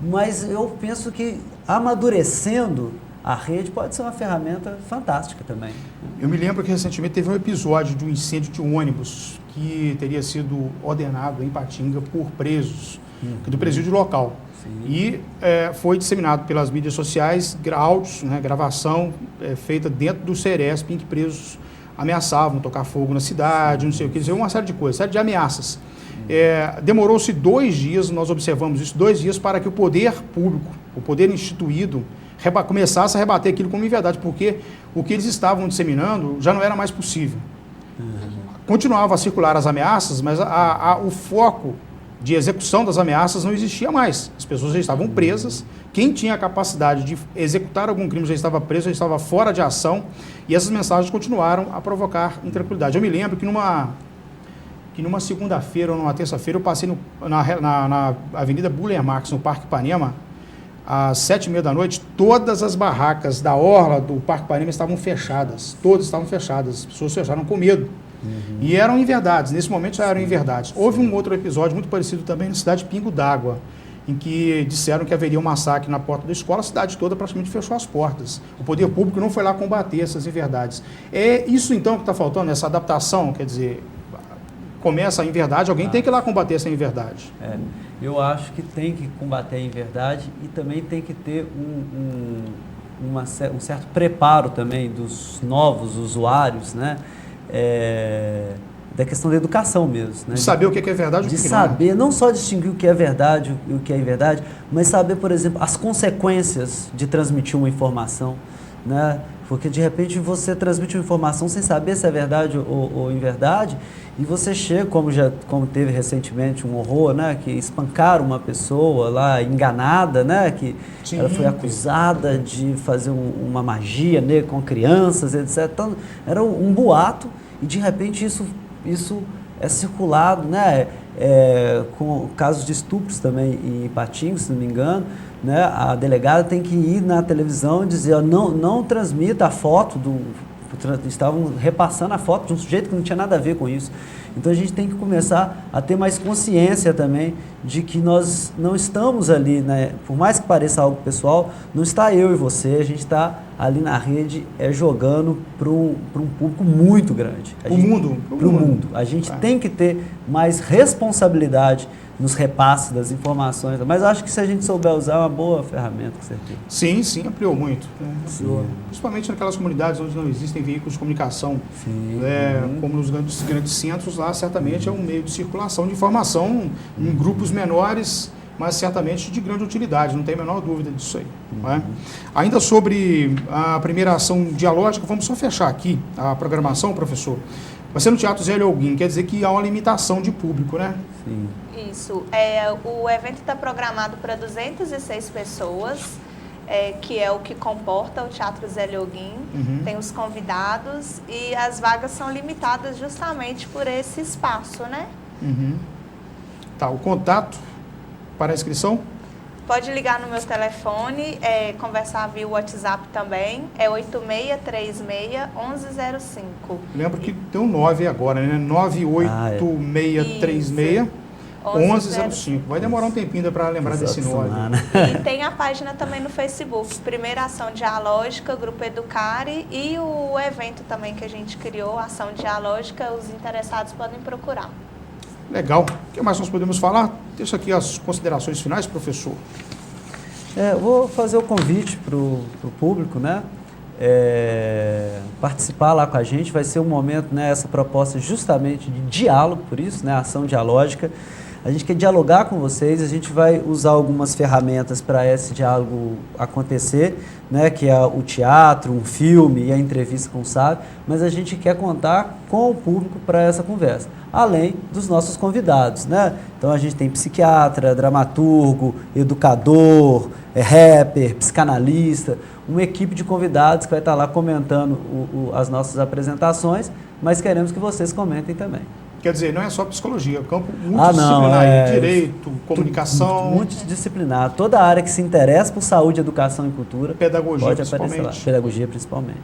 Mas eu penso que amadurecendo, a rede pode ser uma ferramenta fantástica também. Eu me lembro que recentemente teve um episódio de um incêndio de um ônibus que teria sido ordenado em Ipatinga por presos do presídio local. Sim. E foi disseminado pelas mídias sociais áudios, né, gravação feita dentro do Ceresp, em que presos ameaçavam tocar fogo na cidade, não sei o que, dizer, uma série de coisas, série de ameaças. Demorou-se 2 dias, nós observamos isso, 2 dias para que o poder público, o poder instituído, começasse a rebater aquilo como inverdade, porque o que eles estavam disseminando já não era mais possível. Continuava a circular as ameaças, mas o foco de execução das ameaças não existia mais. As pessoas já estavam presas, quem tinha a capacidade de executar algum crime já estava preso, já estava fora de ação, e essas mensagens continuaram a provocar intranquilidade. Eu me lembro que numa segunda-feira ou numa terça-feira eu passei na Avenida Buller Marx, no Parque Ipanema, às 7h30 da noite, todas as barracas da orla do Parque Ipanema estavam fechadas, todas estavam fechadas, as pessoas fecharam com medo. E eram inverdades, nesse momento já eram inverdades. Houve um outro episódio muito parecido também na cidade de Pingo d'Água, em que disseram que haveria um massacre na porta da escola, a cidade toda praticamente fechou as portas. O poder público não foi lá combater essas inverdades. É isso então que está faltando, essa adaptação, quer dizer, começa a inverdade, alguém tem que ir lá combater essa inverdade. Eu acho que tem que combater a inverdade e também tem que ter um certo preparo também dos novos usuários, né? Da questão da educação mesmo. Né? De saber o que é verdade e o que não é. De saber, não só distinguir o que é verdade e o que é inverdade, mas saber, por exemplo, as consequências de transmitir uma informação, né? Porque, de repente, você transmite uma informação sem saber se é verdade ou inverdade, e você chega, como teve recentemente um horror, né? Que espancaram uma pessoa lá enganada, né? Que sim, ela foi acusada de fazer uma magia, né, com crianças, etc. Então, era um boato, e, de repente, isso é circulado, né? Com casos de estupros também em Ipatinga, se não me engano, né? A delegada tem que ir na televisão e dizer, não transmita a foto estavam repassando a foto de um sujeito que não tinha nada a ver com isso. Então a gente tem que começar a ter mais consciência também de que nós não estamos ali, né? Por mais que pareça algo pessoal, não está eu e você, a gente está ali na rede jogando para um público muito grande. Para o mundo. A gente tem que ter mais responsabilidade nos repasses das informações, mas eu acho que se a gente souber usar, é uma boa ferramenta, com certeza. Sim, ampliou muito. Né? Ampliou. Principalmente naquelas comunidades onde não existem veículos de comunicação, como nos grandes centros, lá certamente é um meio de circulação de informação em grupos menores, mas certamente de grande utilidade, não tem a menor dúvida disso aí. Né? Ainda sobre a primeira ação dialógica, vamos só fechar aqui a programação, professor. Vai ser no Teatro Zé Leoguin, quer dizer que há uma limitação de público, né? Sim. Isso. O evento está programado para 206 pessoas, que é o que comporta o Teatro Zé Leoguin. Tem os convidados e as vagas são limitadas justamente por esse espaço, né? Tá, o contato para a inscrição? Pode ligar no meu telefone, conversar via WhatsApp também, é 8636-1105. Lembro que tem um 9 agora, né? 98636-1105. Vai demorar um tempinho para lembrar desse 9. E tem a página também no Facebook, Primeira Ação Dialógica, Grupo Educare, e o evento também que a gente criou, Ação Dialógica, os interessados podem procurar. Legal. O que mais nós podemos falar? Deixa aqui as considerações finais, professor. Vou fazer o convite para o público, né? Participar lá com a gente. Vai ser um momento, né? Essa proposta justamente de diálogo, por isso, né? Ação dialógica. A gente quer dialogar com vocês, a gente vai usar algumas ferramentas para esse diálogo acontecer, né, que é o teatro, um filme e a entrevista com o sábio, mas a gente quer contar com o público para essa conversa, além dos nossos convidados, né? Então a gente tem psiquiatra, dramaturgo, educador, rapper, psicanalista, uma equipe de convidados que vai estar lá comentando as nossas apresentações, mas queremos que vocês comentem também. Quer dizer, não é só psicologia, é um campo multidisciplinar, direito, comunicação. Multidisciplinar. Toda a área que se interessa por saúde, educação e cultura. Pedagogia, pode aparecer lá. Pedagogia, principalmente.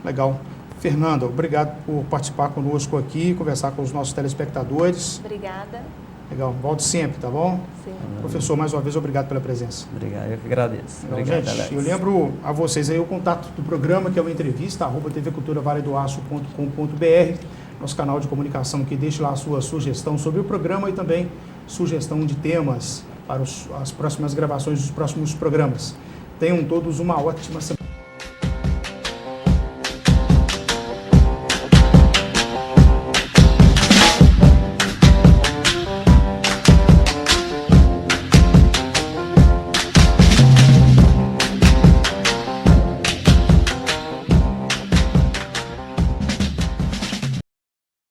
Legal. Fernanda, obrigado por participar conosco aqui, conversar com os nossos telespectadores. Obrigada. Legal, volte sempre, tá bom? Sim. Professor, mais uma vez, obrigado pela presença. Obrigado, eu que agradeço. Legal, Obrigado, gente, Alex. eu lembro a vocês aí o contato do programa, que é uma entrevista, tvculturavaledoaço.com.br, nosso canal de comunicação, que deixe lá a sua sugestão sobre o programa e também sugestão de temas para as próximas gravações dos próximos programas. Tenham todos uma ótima semana.